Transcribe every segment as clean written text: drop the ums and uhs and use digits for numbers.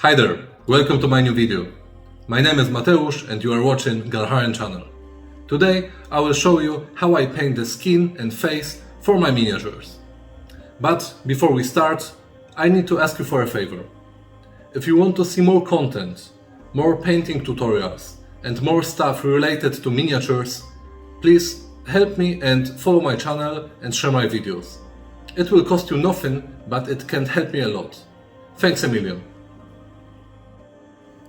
Hi there, welcome to my new video. My name is Mateusz and you are watching Galharen channel. Today I will show you how I paint the skin and face for my miniatures. But before we start, I need to ask you for a favor. If you want to see more content, more painting tutorials and more stuff related to miniatures, please help me and follow my channel and share my videos. It will cost you nothing, but it can help me a lot. Thanks a million.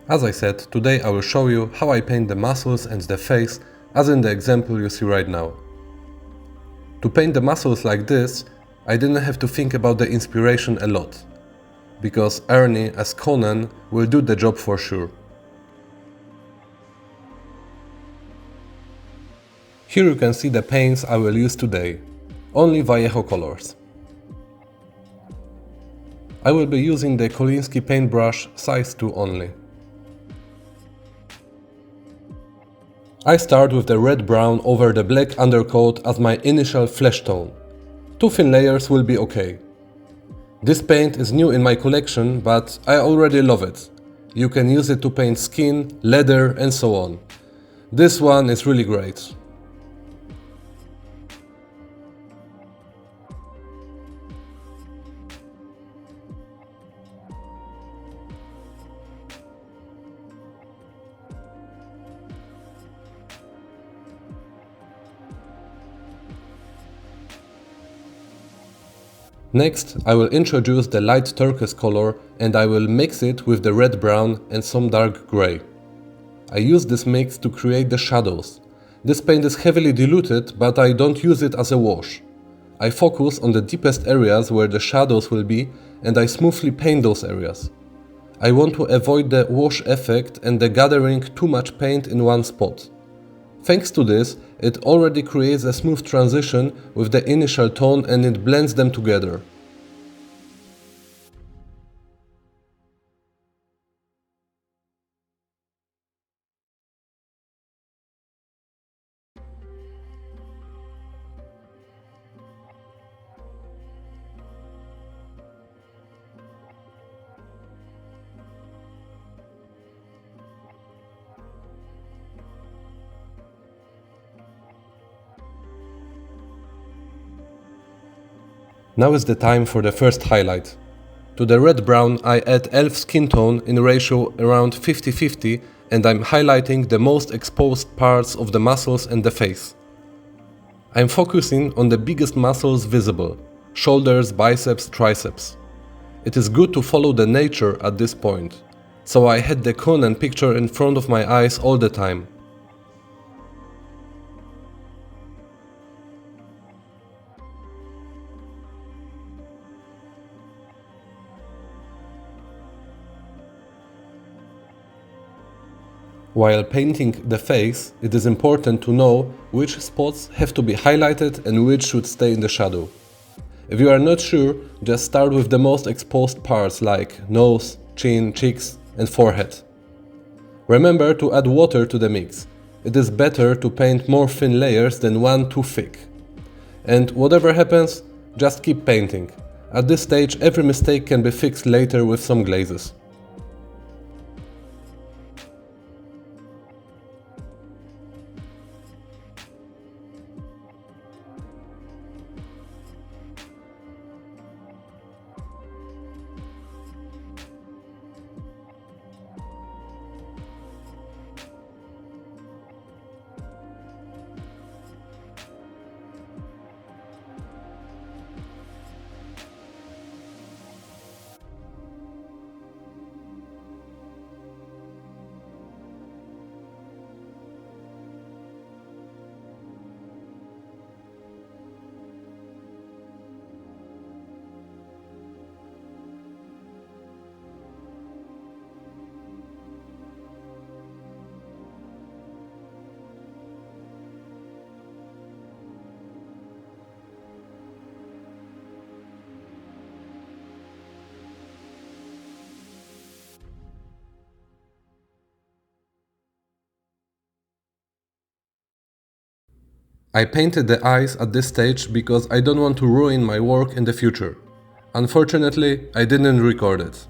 As I said, today I will show you how I paint the muscles and the face, as in the example you see right now. To paint the muscles like this, I didn't have to think about the inspiration a lot, because Ernie as Conan will do the job for sure. Here you can see the paints I will use today, only Vallejo colors. I will be using the Kolinsky paintbrush size 2 only. I start with the red-brown over the black undercoat as my initial flesh tone. 2 thin layers will be okay. This paint is new in my collection, but I already love it. You can use it to paint skin, leather and so on. This one is really great. Next, I will introduce the light turquoise color and I will mix it with the red-brown and some dark grey. I use this mix to create the shadows. This paint is heavily diluted, but I don't use it as a wash. I focus on the deepest areas where the shadows will be and I smoothly paint those areas. I want to avoid the wash effect and the gathering too much paint in one spot. Thanks to this, it already creates a smooth transition with the initial tone and it blends them together. Now is the time for the first highlight. To the red-brown I add elf skin tone in ratio around 50-50 and I'm highlighting the most exposed parts of the muscles and the face. I'm focusing on the biggest muscles visible: shoulders, biceps, triceps. It is good to follow the nature at this point, so I had the Conan picture in front of my eyes all the time. While painting the face, it is important to know which spots have to be highlighted and which should stay in the shadow. If you are not sure, just start with the most exposed parts like nose, chin, cheeks and forehead. Remember to add water to the mix. It is better to paint more thin layers than one too thick. And whatever happens, just keep painting. At this stage, every mistake can be fixed later with some glazes. I painted the eyes at this stage because I don't want to ruin my work in the future. Unfortunately, I didn't record it.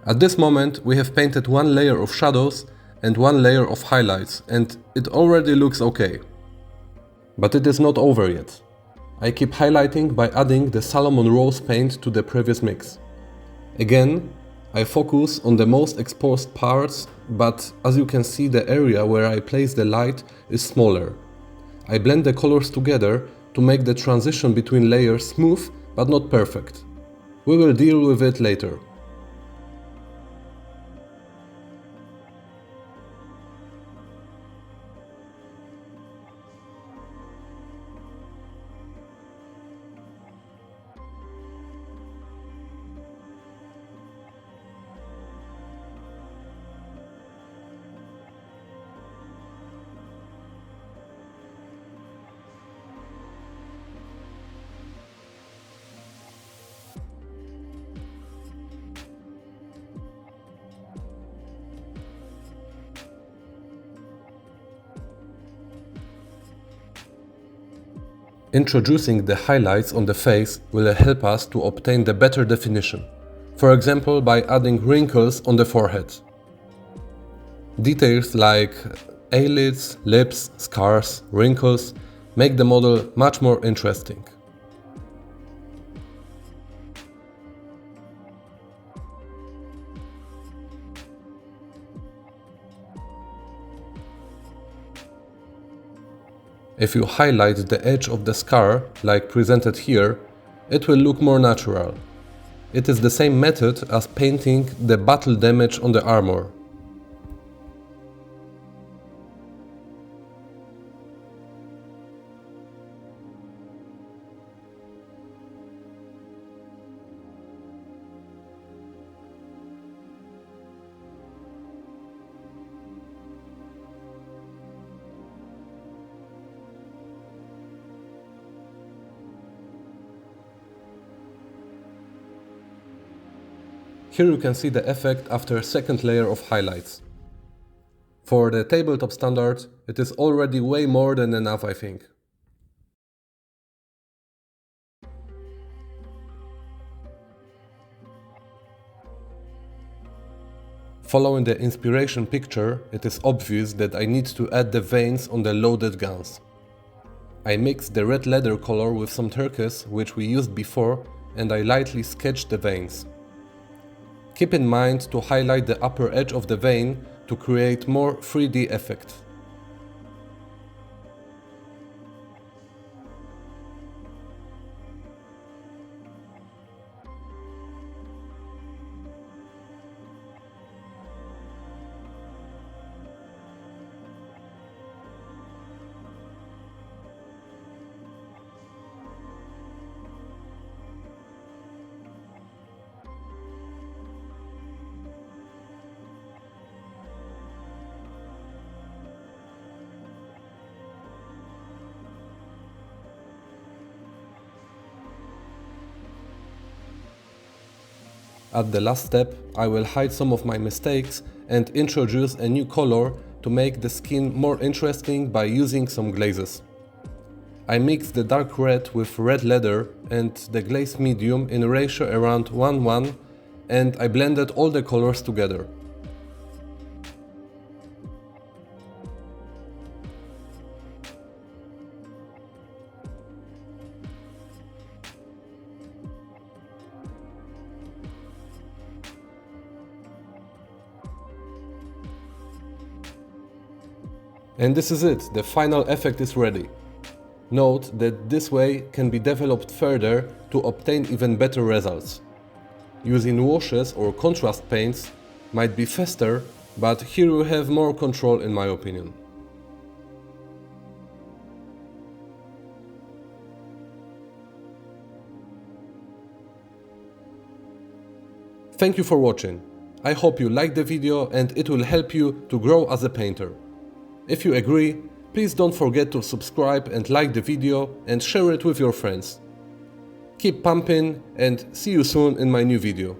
At this moment we have painted one layer of shadows and one layer of highlights, and it already looks okay. But it is not over yet. I keep highlighting by adding the Salomon Rose paint to the previous mix. Again, I focus on the most exposed parts, but as you can see, the area where I place the light is smaller. I blend the colors together to make the transition between layers smooth but not perfect. We will deal with it later. Introducing the highlights on the face will help us to obtain the better definition, for example by adding wrinkles on the forehead. Details like eyelids, lips, scars, wrinkles make the model much more interesting. If you highlight the edge of the scar, like presented here, it will look more natural. It is the same method as painting the battle damage on the armor. Here you can see the effect after a second layer of highlights. For the tabletop standard, it is already way more than enough, I think. Following the inspiration picture, it is obvious that I need to add the veins on the loaded guns. I mixed the red leather color with some turquoise, which we used before, and I lightly sketched the veins. Keep in mind to highlight the upper edge of the vein to create more 3D effect. At the last step, I will hide some of my mistakes and introduce a new color to make the skin more interesting by using some glazes. I mixed the dark red with red leather and the glaze medium in a ratio around 1:1, and I blended all the colors together. And this is it, the final effect is ready. Note that this way can be developed further to obtain even better results. Using washes or contrast paints might be faster, but here you have more control in my opinion. Thank you for watching. I hope you liked the video and it will help you to grow as a painter. If you agree, please don't forget to subscribe and like the video and share it with your friends. Keep pumping and see you soon in my new video.